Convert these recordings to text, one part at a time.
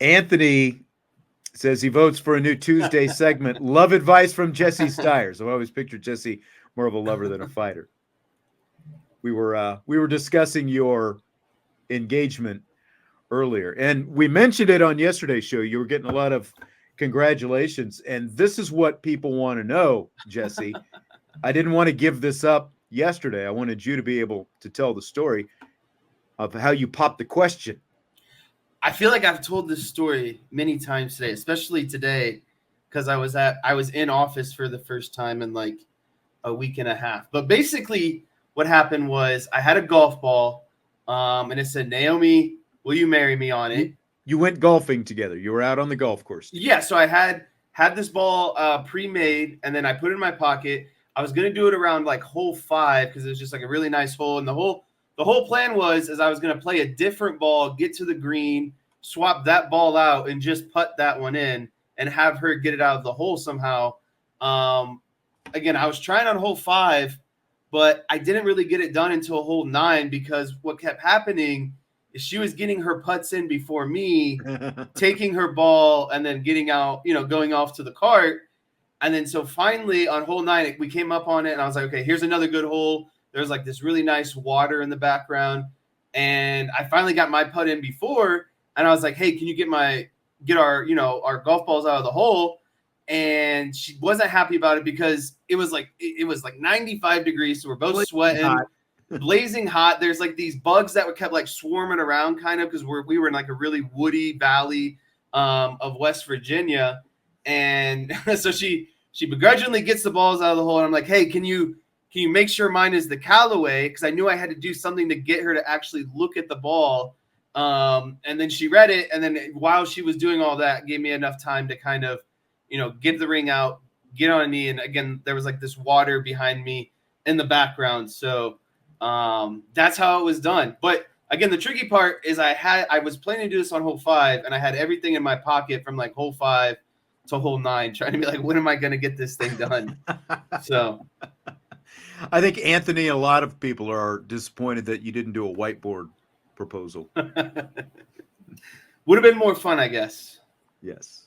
Anthony says he votes for a new Tuesday segment. Love advice from Jesse Stiers. I've always pictured Jesse more of a lover than a fighter. We were discussing your engagement earlier, and we mentioned it on yesterday's show. You were getting a lot of congratulations, and this is what people want to know, Jesse. I didn't want to give this up yesterday. I wanted you to be able to tell the story of how you popped the question. I feel like I've told this story many times today, especially today, because I was in office for the first time in like a week and a half. But basically what happened was I had a golf ball, and it said, "Naomi, will you marry me?" on it. You went golfing together. You were out on the golf course. Yeah, so I had this ball pre-made, and then I put it in my pocket. I was going to do it around like hole 5 because it was just like a really nice hole. And the whole plan was I was going to play a different ball, get to the green, swap that ball out, and just putt that one in and have her get it out of the hole somehow. Again, I was trying on hole 5, but I didn't really get it done until hole 9 because what kept happening is she was getting her putts in before me, taking her ball and then getting out, going off to the cart. And then so finally on hole 9, we came up on it and I was like, okay, here's another good hole. There's like this really nice water in the background. And I finally got my putt in before, and I was like, hey, can you get our golf balls out of the hole? And she wasn't happy about it because it was like 95 degrees. So we're both sweating, blazing hot. There's like these bugs that were kept like swarming around kind of because we were in like a really woody valley of West Virginia. And so she begrudgingly gets the balls out of the hole. And I'm like, hey, can you make sure mine is the Callaway? Because I knew I had to do something to get her to actually look at the ball. And then she read it. And then while she was doing all that, gave me enough time to kind of, get the ring out, get on a knee. And again, there was like this water behind me in the background. So that's how it was done. But again, the tricky part is I was planning to do this on hole 5, and I had everything in my pocket from like hole 5 to hole 9, trying to be like, when am I going to get this thing done? So I think Anthony and a lot of people are disappointed that you didn't do a whiteboard proposal. Would have been more fun, I guess. Yes.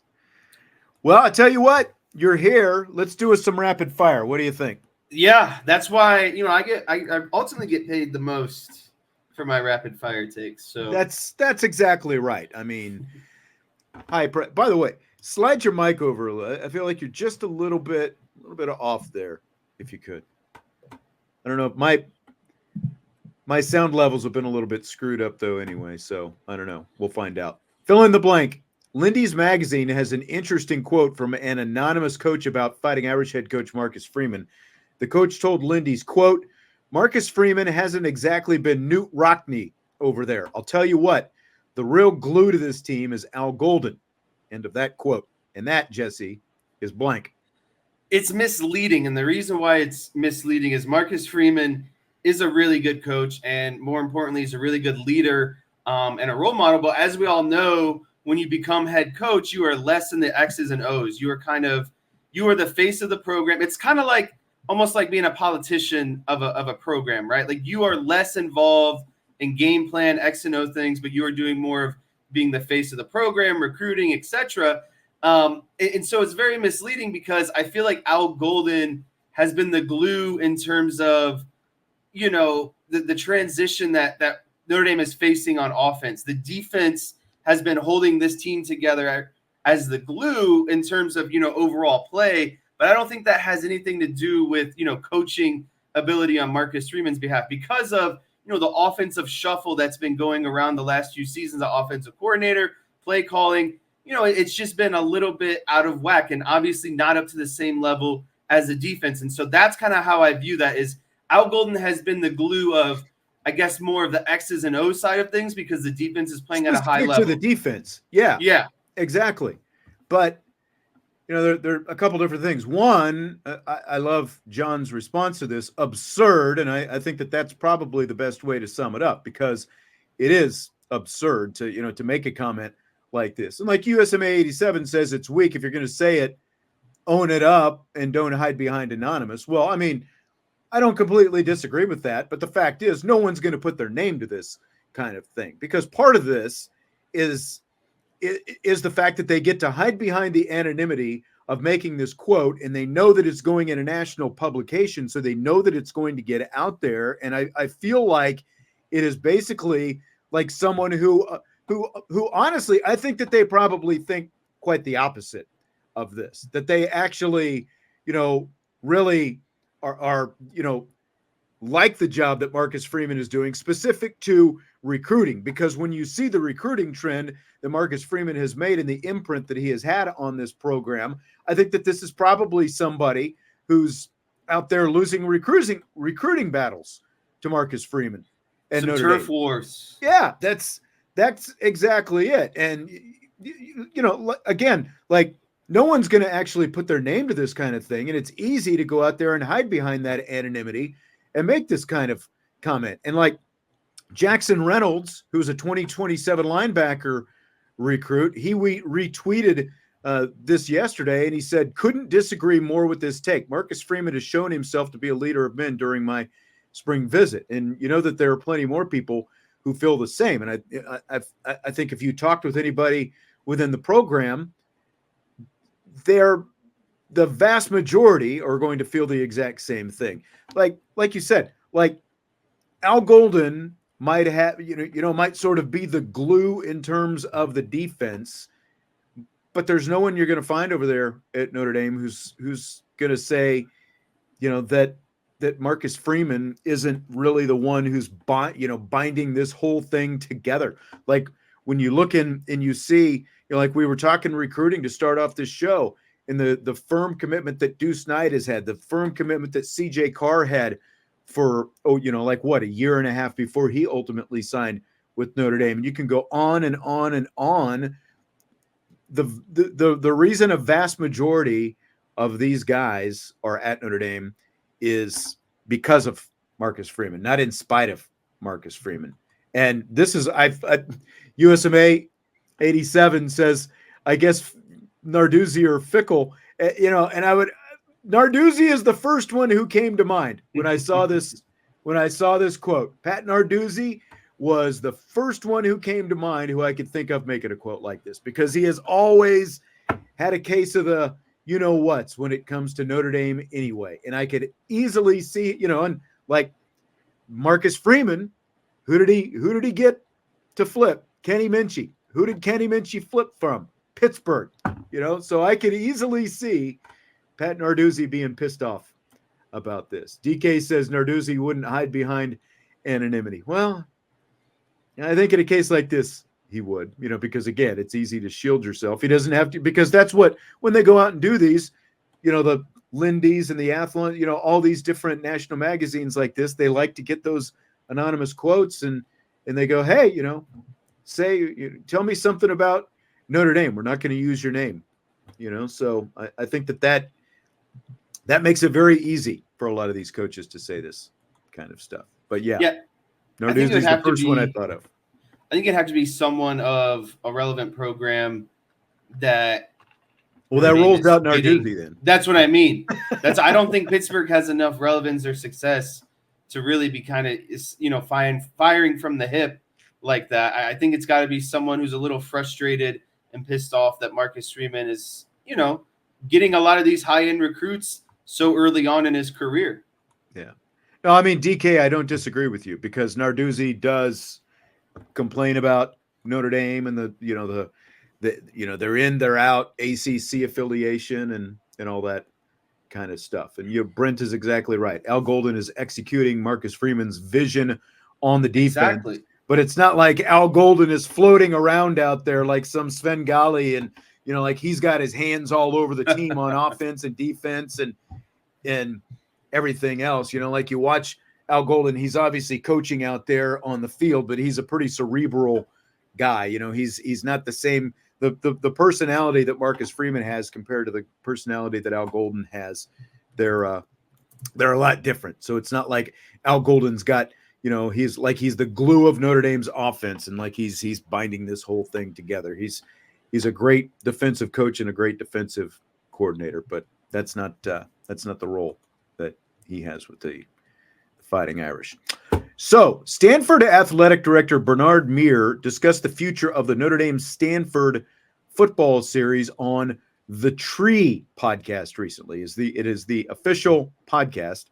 Well, I tell you what, you're here. Let's do some rapid fire. What do you think? Yeah, that's why, I ultimately get paid the most for my rapid fire takes. So that's exactly right. I mean, by the way, slide your mic over. I feel like you're just a little bit off there, if you could. I don't know. My sound levels have been a little bit screwed up though anyway, so I don't know. We'll find out. Fill in the blank. Lindy's magazine has an interesting quote from an anonymous coach about Fighting Irish head coach Marcus Freeman. The coach told Lindy's, quote, "Marcus Freeman hasn't exactly been Newt Rockne over there. I'll tell you what, the real glue to this team is Al Golden." End of that quote. And that, Jesse, is blank. It's misleading. And the reason why it's misleading is Marcus Freeman is a really good coach. And more importantly, he's a really good leader and a role model. But as we all know, when you become head coach, you are less in the X's and O's. You are the face of the program. It's kind of like almost like being a politician of a program, right? Like you are less involved in game plan, X and O things, but you are doing more of being the face of the program, recruiting, etc. And so it's very misleading because I feel like Al Golden has been the glue in terms of, the transition that Notre Dame is facing on offense. The defense has been holding this team together as the glue in terms of, overall play. But I don't think that has anything to do with, coaching ability on Marcus Freeman's behalf because of, the offensive shuffle that's been going around the last few seasons, the offensive coordinator, play calling. It's just been a little bit out of whack and obviously not up to the same level as the defense. And so that's kind of how I view that is Al Golden has been the glue of, I guess, more of the X's and O's side of things because the defense is playing at a high level. To the defense. Yeah. Yeah. Exactly. But, there are a couple different things. One, I love John's response to this, absurd. And I think that that's probably the best way to sum it up because it is absurd to make a comment like this. And like USMA 87 says, it's weak. If you're going to say it, own it up and don't hide behind anonymous. Well, I mean, I don't completely disagree with that, but the fact is no one's going to put their name to this kind of thing because part of this is is the fact that they get to hide behind the anonymity of making this quote, and they know that it's going in a national publication, so they know that it's going to get out there. And I feel like it is basically like someone who honestly, I think that they probably think quite the opposite of this, that they actually, really are like the job that Marcus Freeman is doing, specific to recruiting. Because when you see the recruiting trend that Marcus Freeman has made and the imprint that he has had on this program, I think that this is probably somebody who's out there losing recruiting battles to Marcus Freeman and some Notre turf Dame. wars. Yeah, that's exactly it. And again, like, no one's going to actually put their name to this kind of thing, and it's easy to go out there and hide behind that anonymity and make this kind of comment. And like Jackson Reynolds, who's a 2027 linebacker recruit, he retweeted this yesterday, and he said, "Couldn't disagree more with this take. Marcus Freeman has shown himself to be a leader of men during my spring visit." And you know that there are plenty more people who feel the same. And I think if you talked with anybody within the program, the vast majority are going to feel the exact same thing. Like you said, like Al Golden might have, might sort of be the glue in terms of the defense, but there's no one you're going to find over there at Notre Dame who's going to say, that Marcus Freeman isn't really the one who's binding this whole thing together. Like when you look in and you see, like we were talking recruiting to start off this show, and the firm commitment that Deuce Knight has had, the firm commitment that CJ Carr had for, a year and a half before he ultimately signed with Notre Dame. And you can go on and on and on. The reason a vast majority of these guys are at Notre Dame is because of Marcus Freeman, not in spite of Marcus Freeman. And this is, USMA 87 says, I guess Narduzzi or Fickle, and Narduzzi is the first one who came to mind when I saw this quote. Pat Narduzzi was the first one who came to mind who I could think of making a quote like this, because he has always had a case of the whats when it comes to Notre Dame anyway. And I could easily see, and like Marcus Freeman, who did he get to flip? Kenny Minchie. Who did Kenny Minchie flip from? Pittsburgh. So I could easily see Pat Narduzzi being pissed off about this. DK says Narduzzi wouldn't hide behind anonymity. Well, I think in a case like this, he would, because again, it's easy to shield yourself. He doesn't have to, because that's what, when they go out and do these, the Lindy's and the Athlon, all these different national magazines like this, they like to get those anonymous quotes and they go, hey, tell me something about Notre Dame. We're not going to use your name, So I think that makes it very easy for a lot of these coaches to say this kind of stuff. But yeah. Narduzzi is the first one I thought of. I think it'd have to be someone of a relevant program that. Well, that rolls out Narduzzi then. That's what I mean. I don't think Pittsburgh has enough relevance or success to really be kind of, firing from the hip like that. I think it's got to be someone who's a little frustrated and pissed off that Marcus Freeman is, getting a lot of these high-end recruits so early on in his career. Yeah. No, I mean, DK, I don't disagree with you, because Narduzzi does complain about Notre Dame and the they're in, they're out, ACC affiliation and all that kind of stuff. And Brent is exactly right. Al Golden is executing Marcus Freeman's vision on the defense. Exactly. But it's not like Al Golden is floating around out there like some Svengali and like he's got his hands all over the team on offense and defense and everything else. Like you watch Al Golden, he's obviously coaching out there on the field, but he's a pretty cerebral guy. He's not the same. The personality that Marcus Freeman has compared to the personality that Al Golden has, they're a lot different. So it's not like Al Golden's got, he's the glue of Notre Dame's offense, and like he's binding this whole thing together. He's a great defensive coach and a great defensive coordinator, but that's not the role that he has with the Fighting Irish. So, Stanford Athletic Director Bernard Muir discussed the future of the Notre Dame Stanford football series on the Tree podcast recently. It is the official podcast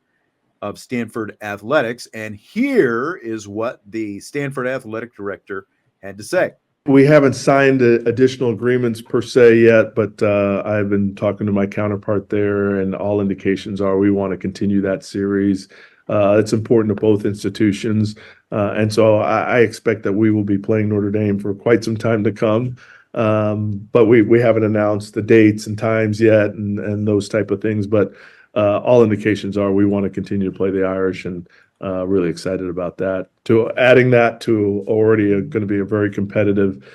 of Stanford Athletics, and here is what the Stanford Athletic Director had to say. We haven't signed additional agreements per se yet, but I've been talking to my counterpart there, and all indications are we want to continue that series. It's important to both institutions, and so I expect that we will be playing Notre Dame for quite some time to come. But we haven't announced the dates and times yet, and those type of things. But all indications are we want to continue to play the Irish, and really excited about that. To adding that to already going to be a very competitive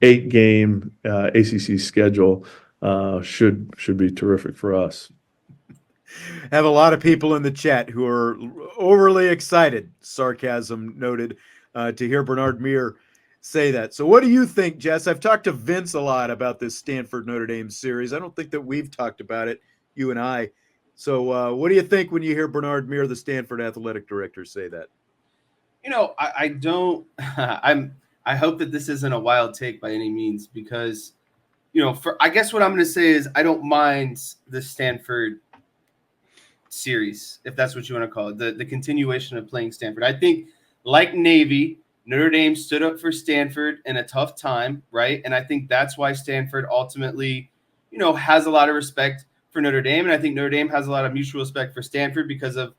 8-game ACC schedule should be terrific for us. Have a lot of people in the chat who are overly excited, sarcasm noted, to hear Bernard Muir say that. So what do you think, Jess? I've talked to Vince a lot about this Stanford Notre Dame series. I don't think that we've talked about it, you and I. So what do you think when you hear Bernard Muir, the Stanford athletic director, say that? I don't I hope that this isn't a wild take by any means, because I guess what I'm going to say is I don't mind the Stanford series, if that's what you want to call it, the continuation of playing Stanford. I think, like Navy, Notre Dame stood up for Stanford in a tough time, right? And I think that's why Stanford ultimately, has a lot of respect for Notre Dame. And I think Notre Dame has a lot of mutual respect for Stanford because of,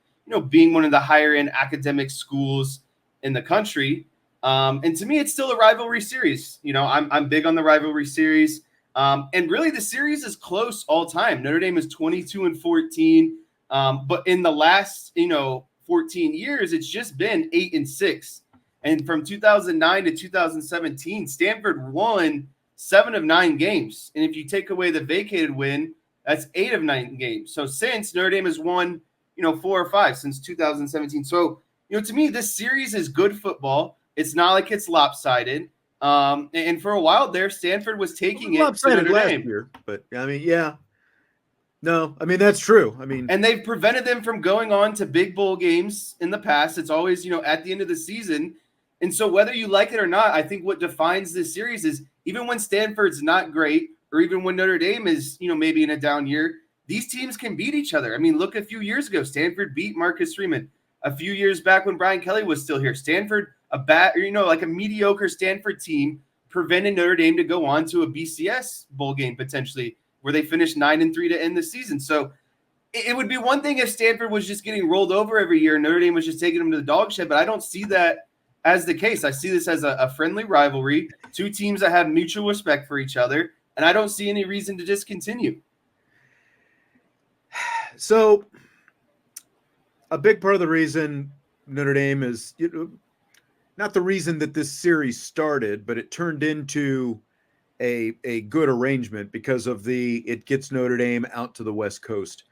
being one of the higher end academic schools in the country. And to me, it's still a rivalry series. I'm big on the rivalry series. And really the series is close all time. Notre Dame is 22-14. But in the last, 14 years, it's just been 8-6. And from 2009 to 2017, Stanford won 7 of 9 games. And if you take away the vacated win, that's 8 of 9 games. So since Notre Dame has won, 4 or 5 since 2017. So, to me, this series is good football. It's not like it's lopsided. And for a while there, Stanford was taking it to Notre Dame. Year, but I mean, yeah. No, I mean, that's true. And they've prevented them from going on to big bowl games in the past. It's always, at the end of the season. And so whether you like it or not, I think what defines this series is even when Stanford's not great, or even when Notre Dame is, maybe in a down year, these teams can beat each other. I mean, look a few years ago, Stanford beat Marcus Freeman. A few years back when Brian Kelly was still here, Stanford, like a mediocre Stanford team, prevented Notre Dame to go on to a BCS bowl game potentially, where they finished 9-3 to end the season. So it would be one thing if Stanford was just getting rolled over every year and Notre Dame was just taking them to the dog shed, but I don't see that as the case. I see this as a friendly rivalry, two teams that have mutual respect for each other, and I don't see any reason to discontinue. So a big part of the reason Notre Dame is, not the reason that this series started, but it turned into a good arrangement because of it gets Notre Dame out to the West Coast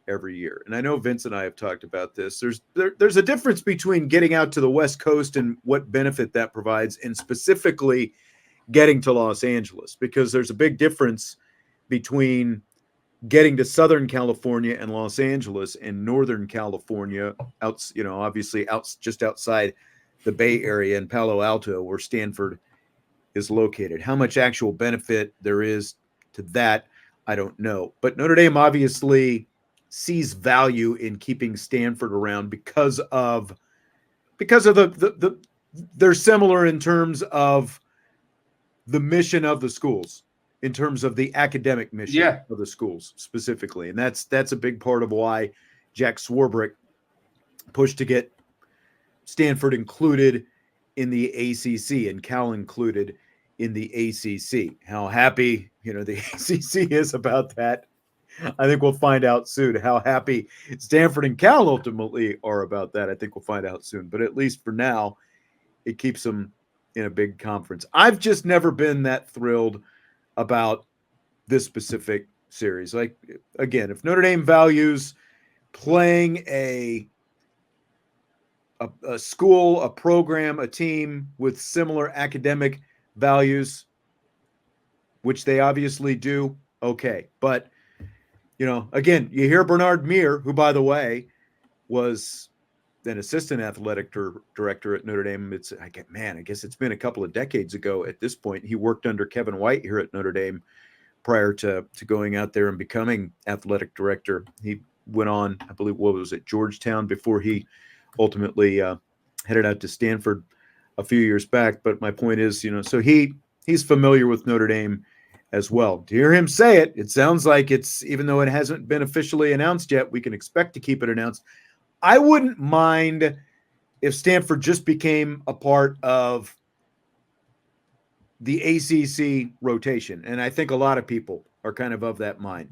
every year. And I know Vince and I have talked about this. There's a difference between getting out to the West Coast and what benefit that provides, and specifically getting to Los Angeles, because there's a big difference between getting to Southern California and Los Angeles and Northern California, obviously just outside the Bay Area in Palo Alto, where Stanford is located. How much actual benefit there is to that, I don't know. But Notre Dame obviously sees value in keeping Stanford around because of the they're similar in terms of the mission of the schools, in terms of the academic mission of the schools specifically. And that's a big part of why Jack Swarbrick pushed to get Stanford included in the ACC and Cal included in the ACC. How happy, the ACC is about that, I think we'll find out soon. How happy Stanford and Cal ultimately are about that, I think we'll find out soon. But at least for now, it keeps them in a big conference. I've just never been that thrilled about this specific series. Like, again, if Notre Dame values playing a school, a program, a team with similar academic values, which they obviously do, okay. But, again, you hear Bernard Muir, who, by the way, was an assistant athletic director at Notre Dame. I guess it's been a couple of decades ago at this point. He worked under Kevin White here at Notre Dame prior to going out there and becoming athletic director. He went on, I believe, what was it, Georgetown, before he ultimately headed out to Stanford a few years back. But my point is, so he's familiar with Notre Dame as well. To hear him say it, it sounds like it's, even though it hasn't been officially announced yet, we can expect to keep it announced. I wouldn't mind if Stanford just became a part of the ACC rotation. And I think a lot of people are kind of that mind.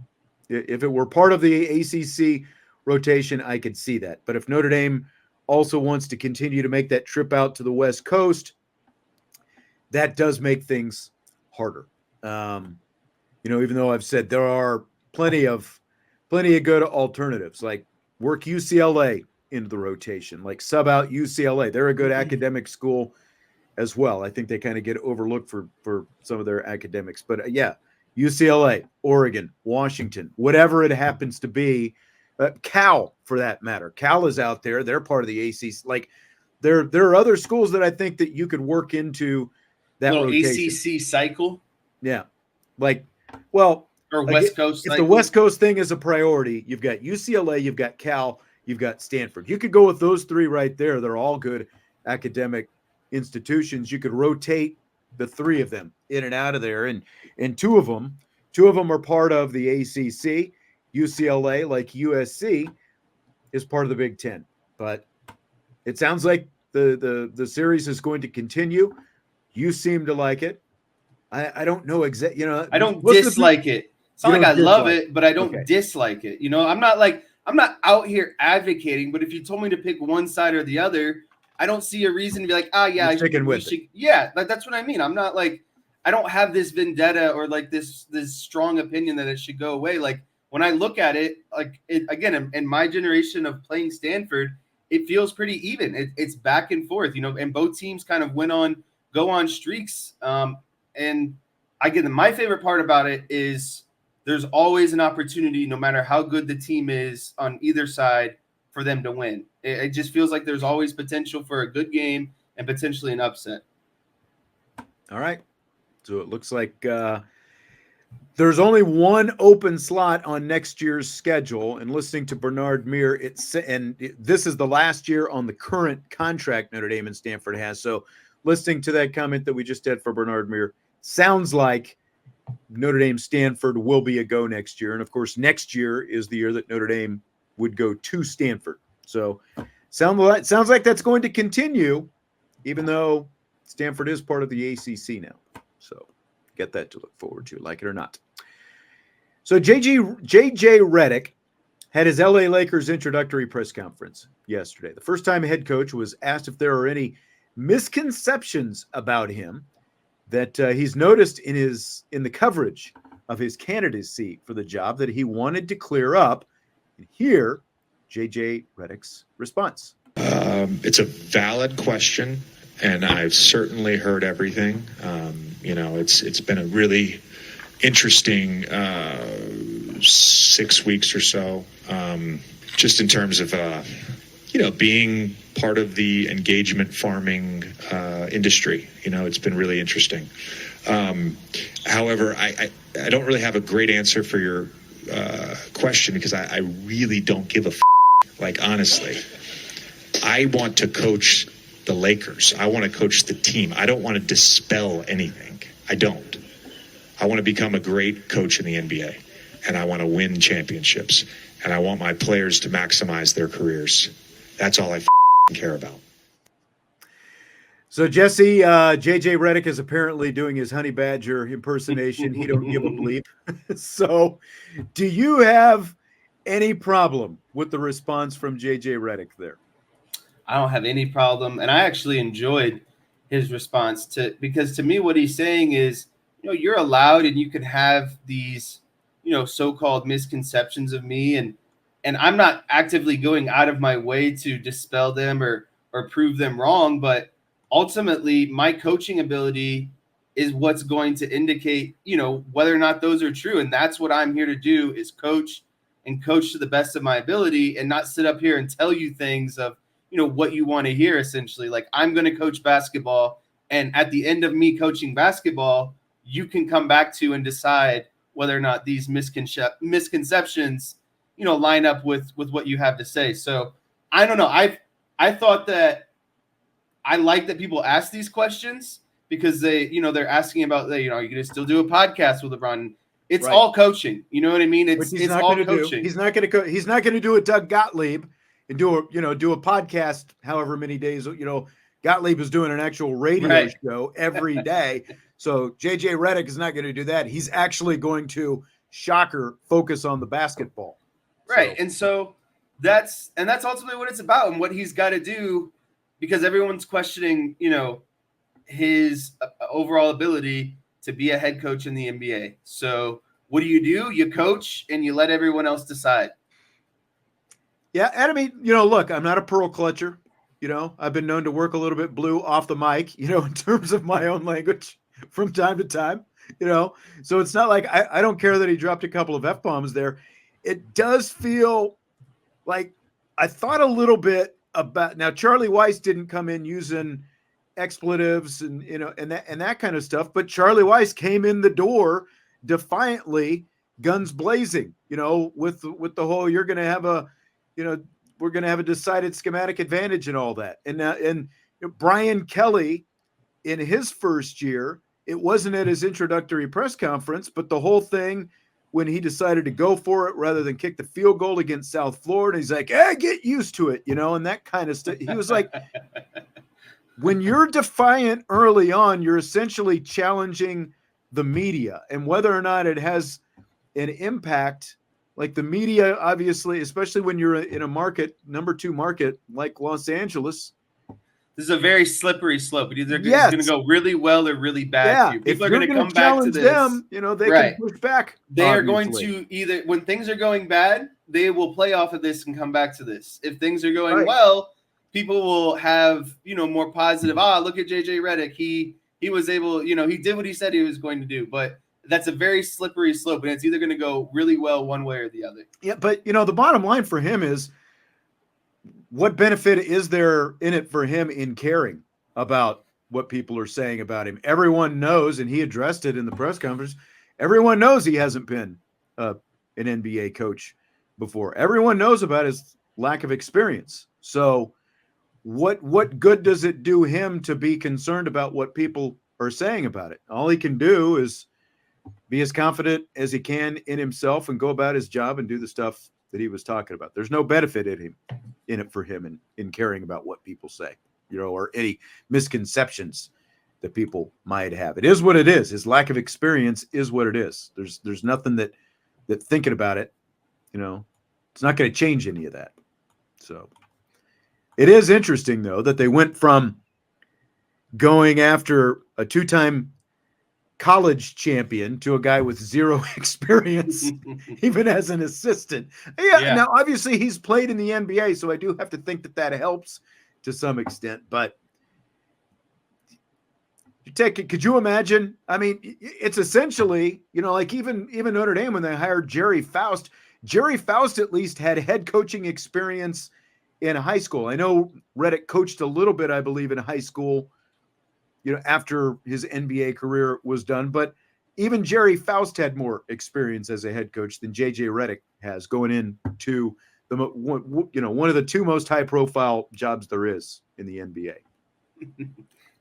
If it were part of the ACC rotation, I could see that. But if Notre Dame also wants to continue to make that trip out to the West Coast, that does make things harder. Even though I've said there are plenty of good alternatives, like work UCLA into the rotation, like sub out UCLA. They're a good academic school as well. I think they kind of get overlooked for some of their academics, but UCLA, Oregon, Washington, whatever it happens to be, Cal for that matter. Cal is out there. They're part of the ACC. Like there are other schools that I think that you could work into that little rotation. ACC cycle. Yeah. Or West Coast. If the West Coast thing is a priority, you've got UCLA, you've got Cal, you've got Stanford. You could go with those three right there. They're all good academic institutions. You could rotate the three of them in and out of there, and two of them are part of the ACC. UCLA, like USC, is part of the Big Ten. But it sounds like the series is going to continue. You seem to like it. I don't know exactly. I don't dislike it. It's not like I love it, but I don't dislike it. I'm not out here advocating. But if you told me to pick one side or the other, I don't see a reason to be like, sticking with it. Yeah, that's what I mean. I'm not like, I don't have this vendetta or like this strong opinion that it should go away. Like when I look at it, again, in my generation of playing Stanford, it feels pretty even. It's back and forth, and both teams kind of go on streaks. And again, my favorite part about it is there's always an opportunity, no matter how good the team is on either side, for them to win. It just feels like there's always potential for a good game and potentially an upset. All right. So it looks like there's only one open slot on next year's schedule. And listening to Bernard Muir, this is the last year on the current contract Notre Dame and Stanford has. So listening to that comment that we just did for Bernard Muir, sounds like Notre Dame Stanford will be a go next year. And of course, next year is the year that Notre Dame would go to Stanford. So sounds like that's going to continue, even though Stanford is part of the ACC now. So get that to look forward to, like it or not. So JJ Redick had his LA Lakers introductory press conference yesterday. The first time head coach was asked if there are any misconceptions about him that he's noticed in the coverage of his candidacy for the job that he wanted to clear up. And here, JJ Redick's response. It's a valid question, and I've certainly heard everything. It's been a really interesting 6 weeks or so, just in terms of being part of the engagement farming industry. It's been really interesting. However, I don't really have a great answer for your question, because I really don't give a honestly. I want to coach the Lakers. I want to coach the team. I don't want to dispel anything. I don't. I want to become a great coach in the NBA, and I want to win championships, and I want my players to maximize their careers. That's all I care about. So, Jesse, JJ Redick is apparently doing his Honey Badger impersonation. He don't give a bleep. So, do you have any problem with the response from JJ Redick there? I don't have any problem. And I actually enjoyed his response because to me, what he's saying is, you're allowed and you can have these, so-called misconceptions of me. And I'm not actively going out of my way to dispel them or prove them wrong. But ultimately, my coaching ability is what's going to indicate, whether or not those are true. And that's what I'm here to do, is coach to the best of my ability, and not sit up here and tell you things of, what you want to hear, essentially. Like, I'm going to coach basketball, and at the end of me coaching basketball, you can come back to and decide whether or not these misconceptions, line up with what you have to say. So I don't know. I thought that I like that people ask these questions because they're asking about, are you going to still do a podcast with LeBron? It's Right. all coaching. You know what I mean? It's not all gonna coaching. He's not going to do a Doug Gottlieb and do a podcast however many days. Gottlieb is doing an actual radio show every day. So JJ Redick is not going to do that. He's actually going to, shocker, focus on the basketball. Right. And so that's ultimately what it's about and what he's got to do, because everyone's questioning, his overall ability to be a head coach in the NBA. So what do? You coach and you let everyone else decide. Yeah. And I mean, look, I'm not a pearl clutcher. I've been known to work a little bit blue off the mic, in terms of my own language from time to time, so it's not like I don't care that he dropped a couple of F-bombs there. It does feel like I thought a little bit about, now Charlie Weiss didn't come in using expletives and, and that kind of stuff, but Charlie Weiss came in the door defiantly, guns blazing, with the whole, you're going to have we're going to have a decided schematic advantage and all that. And Brian Kelly, in his first year, it wasn't at his introductory press conference, but the whole thing, when he decided to go for it rather than kick the field goal against South Florida, he's like, hey, get used to it, and that kind of stuff. He was like, when you're defiant early on, you're essentially challenging the media, and whether or not it has an impact. Like the media, obviously, especially when you're in a market, number 2 market like Los Angeles. This is a very slippery slope. It's going to go really well or really bad for you. People are going to come back to this. Them, they can push back. They are going to either, when things are going bad, they will play off of this and come back to this. If things are going well, people will have, more positive. Look at JJ Redick. He was able, he did what he said he was going to do. But that's a very slippery slope, and it's either going to go really well one way or the other. Yeah, but the bottom line for him is, what benefit is there in it for him in caring about what people are saying about him? Everyone knows, and he addressed it in the press conference, everyone knows he hasn't been an NBA coach before. Everyone knows about his lack of experience. So what good does it do him to be concerned about what people are saying about it? All he can do is be as confident as he can in himself and go about his job and do the stuff that he was talking about. There's no benefit in it for him in caring about what people say, or any misconceptions that people might have. It is what it is. His lack of experience is what it is. There's nothing that thinking about it, it's not going to change any of that. So it is interesting, though, that they went from going after a 2-time college champion to a guy with 0 experience, even as an assistant. Yeah. Now, obviously, he's played in the NBA, so I do have to think that helps to some extent. But could you imagine? I mean, it's essentially, like even Notre Dame, when they hired Jerry Faust at least had head coaching experience in high school. I know Redick coached a little bit, I believe, in high school, after his NBA career was done. But even Jerry Faust had more experience as a head coach than JJ Redick has, going into one of the 2 most high-profile jobs there is in the NBA.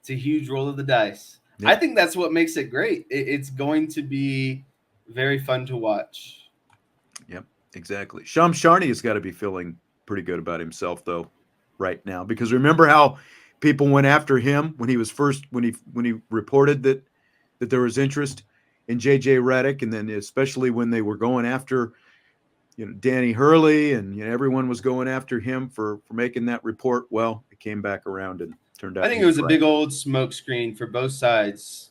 It's a huge roll of the dice. Yep. I think that's what makes it great. It's going to be very fun to watch. Yep, exactly. Shams Charania has got to be feeling pretty good about himself, though, right now, because remember how people went after him when he was when he reported that there was interest in JJ Redick, and then especially when they were going after Danny Hurley, and everyone was going after him for making that report. Well, it came back around and turned out. I think it was a big old smoke screen for both sides.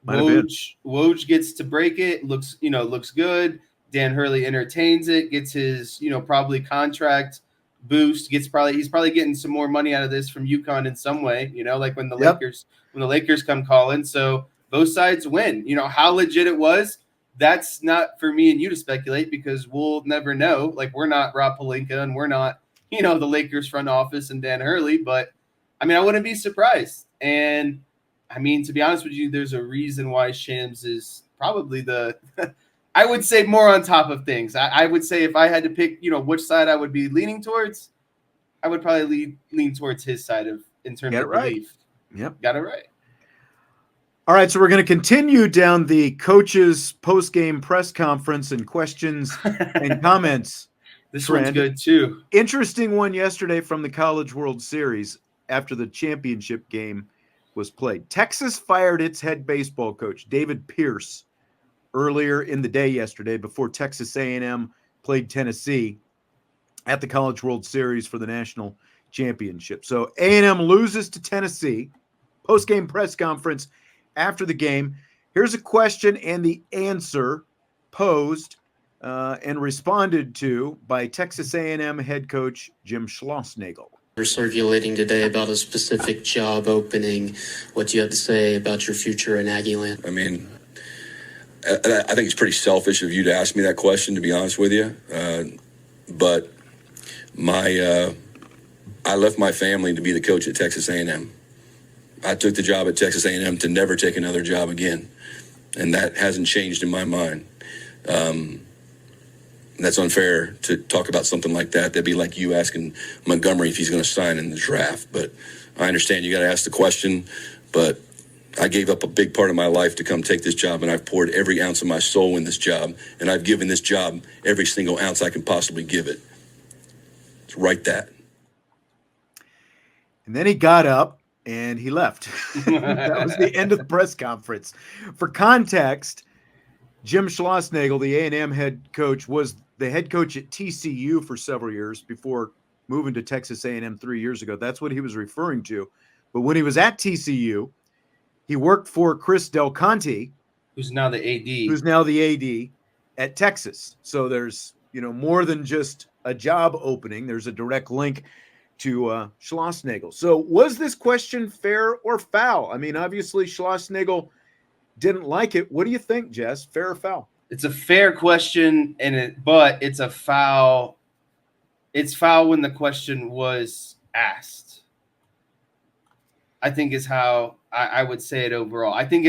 Woj gets to break it, looks good. Dan Hurley entertains it, gets his probably contract boost, he's probably getting some more money out of this from UConn in some way, like when the Lakers come calling. So both sides win. How legit it was, that's not for me and you to speculate, because we'll never know. Like, we're not Rob Pelinka and we're not the Lakers front office and Dan Hurley, but I mean, I wouldn't be surprised. And I mean, to be honest with you, there's a reason why Shams is probably the, I would say, more on top of things. I would say if I had to pick, which side I would be leaning towards, I would probably lean towards his side in terms of belief. Yep. Got it right. All right, so we're going to continue down the coaches' post-game press conference and questions and comments. This trend. One's good too. Interesting one yesterday from the College World Series after the championship game was played. Texas fired its head baseball coach, David Pierce, earlier in the day yesterday before Texas A&M played Tennessee at the College World Series for the national championship. So A&M loses to Tennessee. Post-game press conference after the game. Here's a question and the answer posed and responded to by Texas A&M head coach Jim Schlossnagle. We're circulating today about a specific job opening. What do you have to say about your future in Aggieland? I mean, I think it's pretty selfish of you to ask me that question, to be honest with you. But I left my family to be the coach at Texas A&M. I took the job at Texas A&M to never take another job again, and that hasn't changed in my mind. That's unfair to talk about something like that. That'd be like you asking Montgomery if he's going to sign in the draft. But I understand you got to ask the question, but I gave up a big part of my life to come take this job, and I've poured every ounce of my soul in this job, and I've given this job every single ounce I can possibly give it. So write that. And then he got up and he left. That was the end of the press conference. For context, Jim Schlossnagle, the A&M head coach, was the head coach at TCU for several years before moving to Texas A&M 3 years ago. That's what he was referring to. But when he was at TCU, he worked for Chris Del Conte, who's now the AD at Texas. So there's, more than just a job opening. There's a direct link to Schlossnagle. So was this question fair or foul? I mean, obviously Schlossnagle didn't like it. What do you think, Jess? Fair or foul? It's a fair question, but it's a foul. It's foul when the question was asked, I think, is how I would say it overall. I think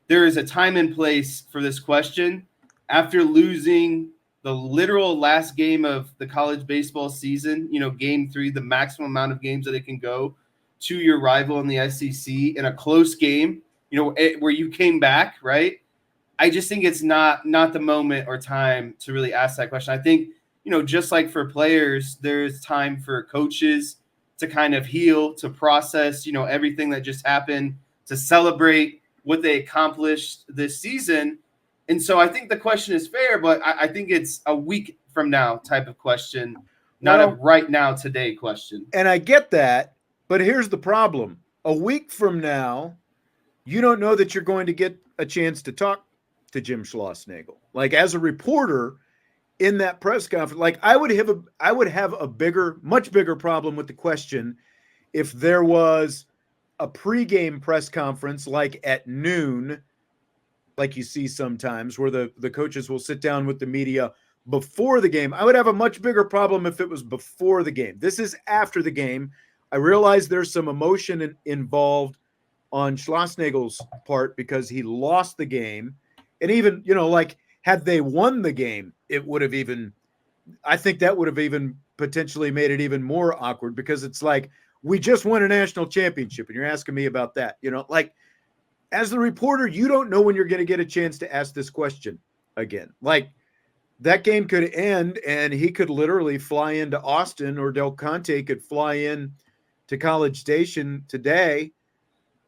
there is a time and place for this question. After losing the literal last game of the college baseball season, game 3, the maximum amount of games that it can go to your rival in the SEC in a close game, where you came back, right? I just think it's not the moment or time to really ask that question. I think, just like for players, there's time for coaches to kind of heal, to process, everything that just happened, to celebrate what they accomplished this season. And so I think the question is fair, but I think it's a week from now type of question, not a right now, today question. And I get that, but here's the problem. A week from now, you don't know that you're going to get a chance to talk to Jim Schlossnagle. Like, as a reporter in that press conference, like I would have a much bigger problem with the question if there was a pregame press conference like at noon, like you see sometimes, where the coaches will sit down with the media before the game. I would have a much bigger problem if it was before the game. This is after the game. I realize there's some emotion involved on Schlossnagle's part because he lost the game. And even, had they won the game, I think that would have even potentially made it even more awkward, because it's like, we just won a national championship and you're asking me about that. As the reporter, you don't know when you're going to get a chance to ask this question again. Like, that game could end and he could literally fly into Austin, or Del Conte could fly in to College Station today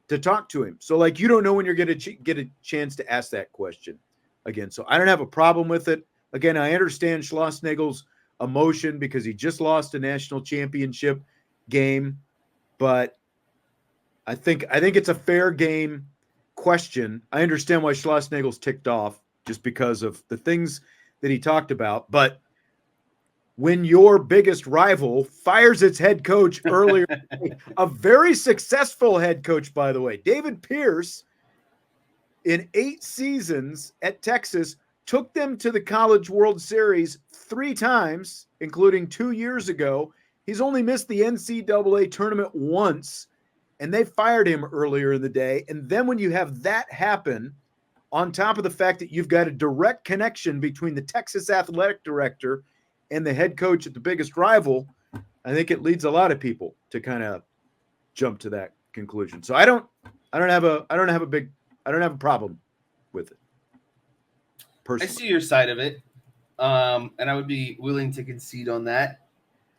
to talk to him. So, you don't know when you're going to get a chance to ask that question again. So I don't have a problem with it. Again, I understand Schlossnagle's emotion because he just lost a national championship game, but I think it's a fair game question. I understand why Schlossnagle's ticked off just because of the things that he talked about, but when your biggest rival fires its head coach earlier, a very successful head coach, by the way, David Pierce, in 8 seasons at Texas, took them to the College World Series 3 times, including 2 years ago, He's only missed the NCAA tournament once, and they fired him earlier in the day. And then when you have that happen, on top of the fact that you've got a direct connection between the Texas athletic director and the head coach at the biggest rival, I think it leads a lot of people to kind of jump to that conclusion. So I don't have a problem with it. Personally. I see your side of it. And I would be willing to concede on that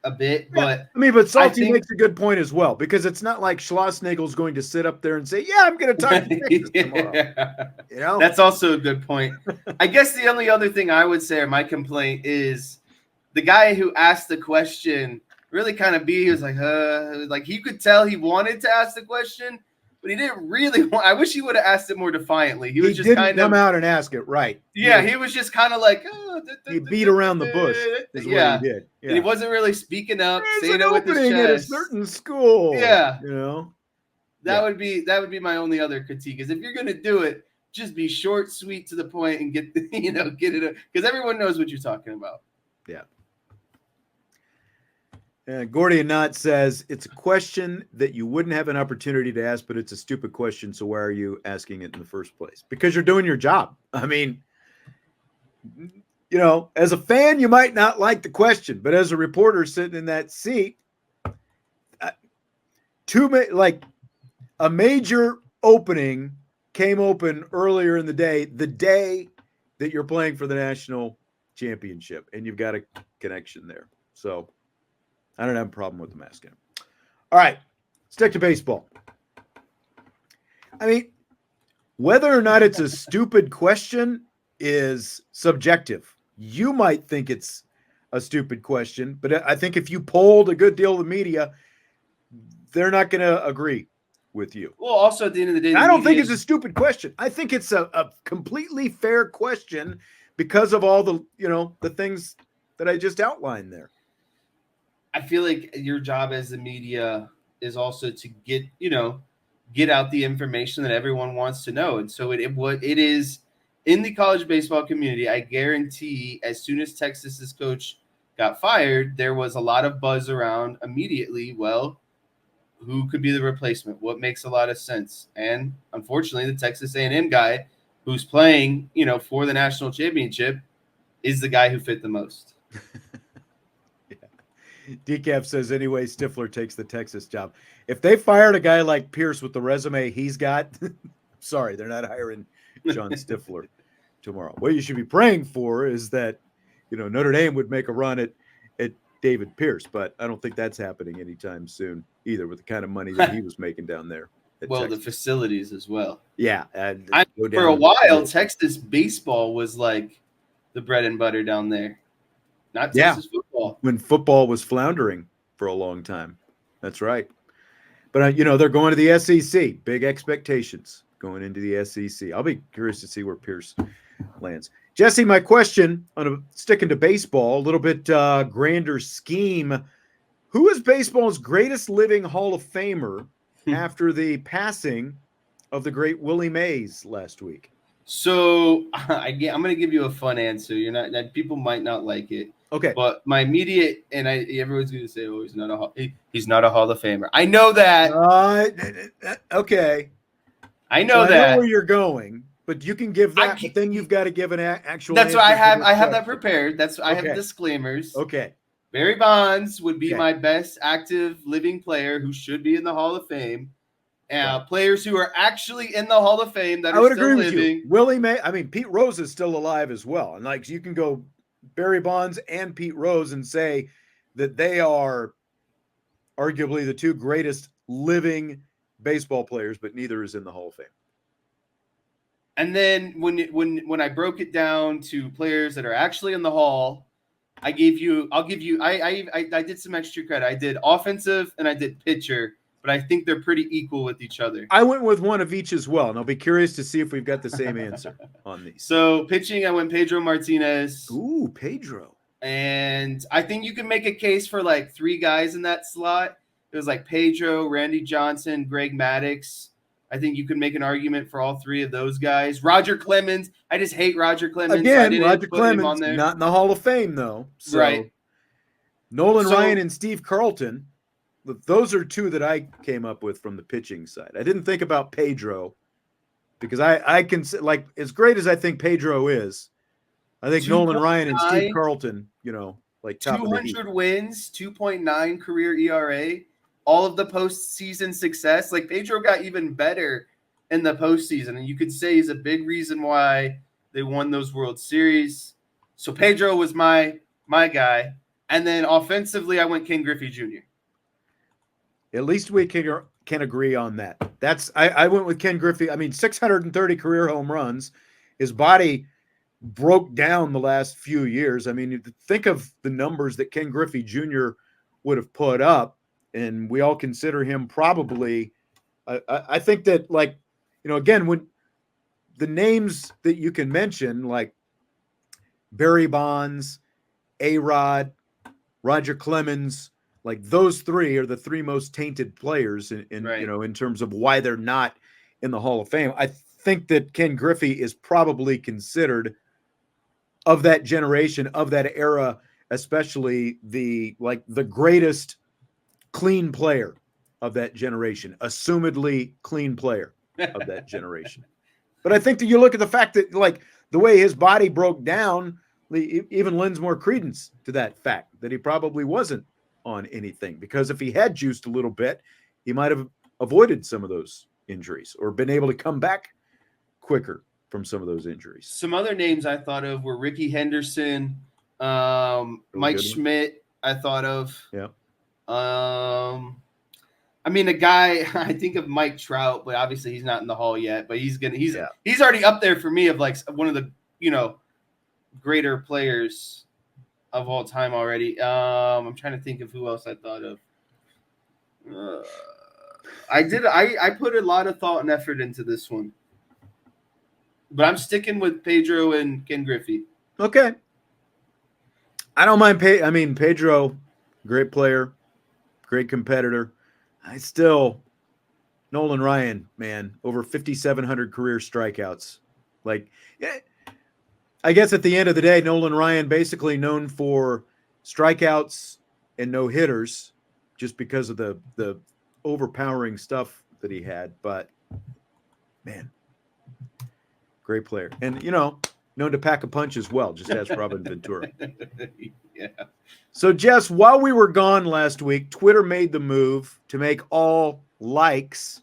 a bit, but but Salty makes a good point as well, because it's not like Schlossnagle's going to sit up there and say, "Yeah, I'm going to talk to Texas tomorrow." That's also a good point. I guess the only other thing I would say, or my complaint, is the guy who asked the question really kind of he was like you could tell he wanted to ask the question, but he didn't really want. I wish he would have asked it more defiantly. He was just didn't come out and ask it right. Yeah, he was just kind of like he beat around the bush. Is what he did. Yeah. And he wasn't really speaking up, There's saying an it with his opening chest. at a certain school. Yeah, that would be my only other critique. Is if you're gonna do it, just be short, sweet, to the point, and get it, because everyone knows what you're talking about. Yeah. Gordian Knott says it's a question that you wouldn't have an opportunity to ask, but it's a stupid question. So why are you asking it in the first place? Because you're doing your job. I mean, as a fan, you might not like the question, but as a reporter sitting in that seat, a major opening came open earlier in the day that you're playing for the national championship, and you've got a connection there. So I don't have a problem with them asking. All right, stick to baseball. I mean, whether or not it's a stupid question is subjective. You might think it's a stupid question, but I think if you polled a good deal of the media, they're not going to agree with you. Well, also at the end of the day, I don't think it's a stupid question. I think it's a completely fair question because of all the, the things that I just outlined there. I feel like your job as the media is also to get out the information that everyone wants to know. And so it is in the college baseball community. I guarantee as soon as Texas's coach got fired, there was a lot of buzz around immediately. Well, who could be the replacement? What makes a lot of sense? And unfortunately, the Texas A&M guy who's playing, for the national championship is the guy who fit the most. Decaf says, anyway, Stifler takes the Texas job. If they fired a guy like Pierce with the resume he's got, sorry, they're not hiring John Stifler tomorrow. What you should be praying for is that, Notre Dame would make a run at David Pierce, but I don't think that's happening anytime soon either, with the kind of money that he was making down there. Well, Texas. the facilities as well. Yeah. For a while, Texas baseball was like the bread and butter down there. Not Texas football. When football was floundering for a long time. That's right. But, they're going to the SEC. Big expectations going into the SEC. I'll be curious to see where Pierce lands. Jesse, my question, sticking to baseball, a little bit grander scheme. Who is baseball's greatest living Hall of Famer after the passing of the great Willie Mays last week? So I'm going to give you a fun answer. People might not like it. Okay. But my immediate, and everyone's going to say, "Oh, he's not a Hall of Famer." I know that. Okay. I know that. I know where you're going, but you can give that. But then you've got to give an actual. That's why I have that prepared. I have disclaimers. Okay. Barry Bonds would be my best active living player who should be in the Hall of Fame. Players who are actually in the Hall of Fame that are still living. You. Willie May. I mean, Pete Rose is still alive as well, and you can go Barry Bonds and Pete Rose and say that they are arguably the two greatest living baseball players, but neither is in the Hall of Fame. And then when I broke it down to players that are actually in the Hall, I did some extra credit. I did offensive and I did pitcher, but I think they're pretty equal with each other. I went with one of each as well, and I'll be curious to see if we've got the same answer on these. So pitching, I went Pedro Martinez. Ooh, Pedro. And I think you can make a case for three guys in that slot. It was Pedro, Randy Johnson, Greg Maddux. I think you could make an argument for all three of those guys. Roger Clemens. I just hate Roger Clemens. Again, Roger Clemens, not in the Hall of Fame, though. So, right. Nolan Ryan and Steve Carlton. Those are two that I came up with from the pitching side. I didn't think about Pedro because I can, like, as great as I think Pedro is, I think Nolan Ryan and Steve Carlton, like top 200 wins, 2.9 career ERA, all of the postseason success. Like, Pedro got even better in the postseason, and you could say he's a big reason why they won those World Series. So Pedro was my guy, and then offensively, I went Ken Griffey Jr. At least we can agree on that. I went with Ken Griffey. I mean, 630 career home runs. His body broke down the last few years. I mean, think of the numbers that Ken Griffey Jr. would have put up, and we all consider him probably. I think that, like, again, when the names that you can mention, like Barry Bonds, A-Rod, Roger Clemens, like those three are the three most tainted players in right. In terms of why they're not in the Hall of Fame. I think that Ken Griffey is probably considered, of that generation, of that era, especially the greatest clean player of that generation, assumedly clean player of that generation. But I think that you look at the fact that, like, the way his body broke down even lends more credence to that fact that he probably wasn't on anything, because if he had juiced a little bit, he might have avoided some of those injuries or been able to come back quicker from some of those injuries. Some other names I thought of were Ricky Henderson, Mike Schmidt. I thought of. Yeah. I mean, a guy, I think of Mike Trout, but obviously he's not in the Hall yet. But he's already up there for me of, like, one of the greater players of all time already. I'm trying to think of who else I thought of. I put a lot of thought and effort into this one. But I'm sticking with Pedro and Ken Griffey. Okay. I don't mind Pedro, great player, great competitor. Nolan Ryan, man, over 5,700 career strikeouts. Like, I guess at the end of the day, Nolan Ryan basically known for strikeouts and no hitters just because of the overpowering stuff that he had. But, man, great player. And, known to pack a punch as well, just as Robin Ventura. Yeah. So, Jess, while we were gone last week, Twitter made the move to make all likes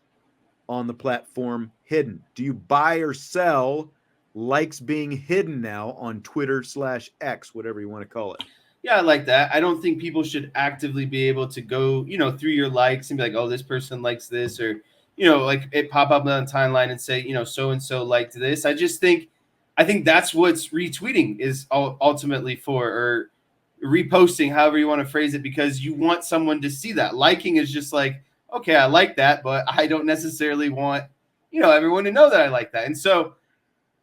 on the platform hidden. Do you buy or sell likes being hidden now on Twitter/X, whatever you want to call it? Yeah, I like that. I don't think people should actively be able to go, through your likes and be like, oh, this person likes this, or, like it pop up on the timeline and say, so-and-so liked this. I think that's what's retweeting is ultimately for, or reposting, however you want to phrase it, because you want someone to see that. Liking is just like, okay, I like that, but I don't necessarily want, everyone to know that I like that. And so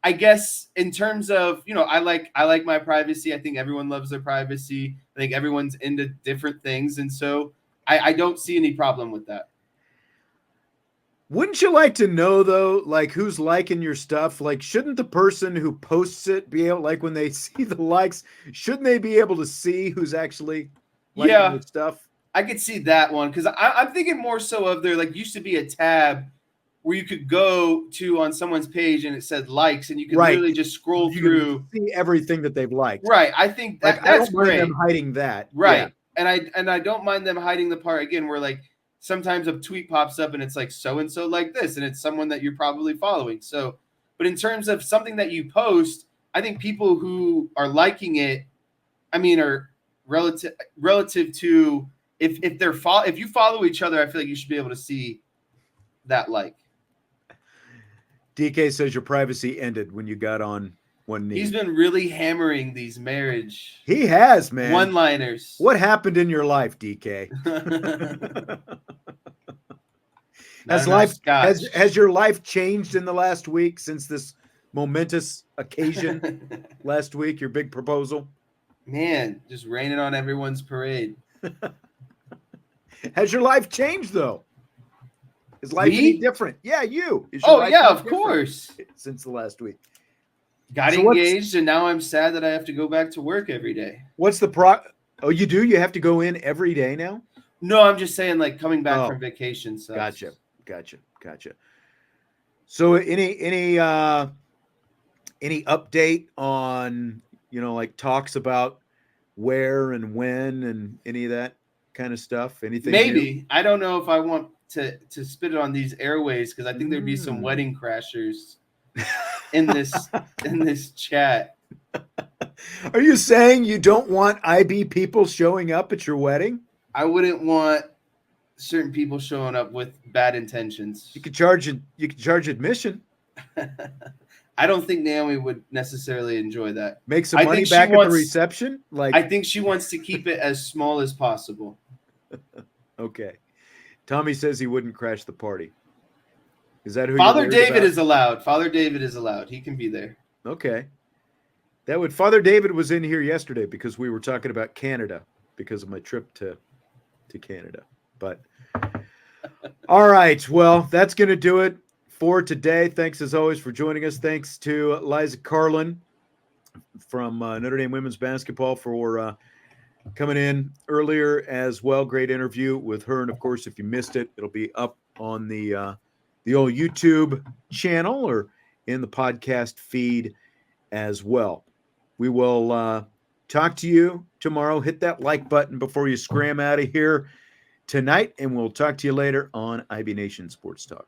I guess in terms of, I like my privacy. I think everyone loves their privacy. I think everyone's into different things. And so I don't see any problem with that. Wouldn't you like to know, though, like, who's liking your stuff? Like, shouldn't the person who posts it be able, like, when they see the likes, shouldn't they be able to see who's actually liking the stuff? I could see that one, because I'm thinking more so of there, like, used to be a tab where you could go to on someone's page and it said likes, and you could literally just scroll through, see everything that they've liked. Right. I think that's I don't great. mind them hiding that. Right. Yeah. And I don't mind them hiding the part, again, where, like, sometimes a tweet pops up and it's like so-and-so like this, and it's someone that you're probably following. So, but in terms of something that you post, I think people who are liking it, are relative to if you follow each other, I feel like you should be able to see that like. DK says your privacy ended when you got on one knee. He's been really hammering these marriage. He has, man. One-liners. What happened in your life, DK? Has your life changed in the last week since this momentous occasion last week, your big proposal? Man, just raining on everyone's parade. Has your life changed, though? Is life any different? Yeah, you. Of course. Since the last week. Got engaged, and now I'm sad that I have to go back to work every day. What's the Oh, you do? You have to go in every day now? No, I'm just saying, like, coming back Oh. from vacation. So Gotcha. So any update on, like talks about where and when and any of that kind of stuff? Anything new? Maybe. I don't know if I want to spit it on these airways, because I think there'd be some wedding crashers in this chat. Are you saying you don't want IB people showing up at your wedding? I wouldn't want certain people showing up with bad intentions. You could charge admission. I don't think Naomi would necessarily enjoy that. Make some I money think she back at the wants- reception? I think she wants to keep it as small as possible. Okay. Tommy says he wouldn't crash the party. Is that who Father you're worried David about? is allowed. Father David is allowed. He can be there. Okay. Father David was in here yesterday because we were talking about Canada because of my trip to Canada. But all right. Well, that's going to do it for today. Thanks as always for joining us. Thanks to Liza Carlin from Notre Dame women's basketball for coming in earlier as well. Great interview with her. And of course, if you missed it, it'll be up on the old YouTube channel or in the podcast feed as well. We will talk to you tomorrow. Hit that like button before you scram out of here tonight, and we'll talk to you later on IB Nation Sports Talk.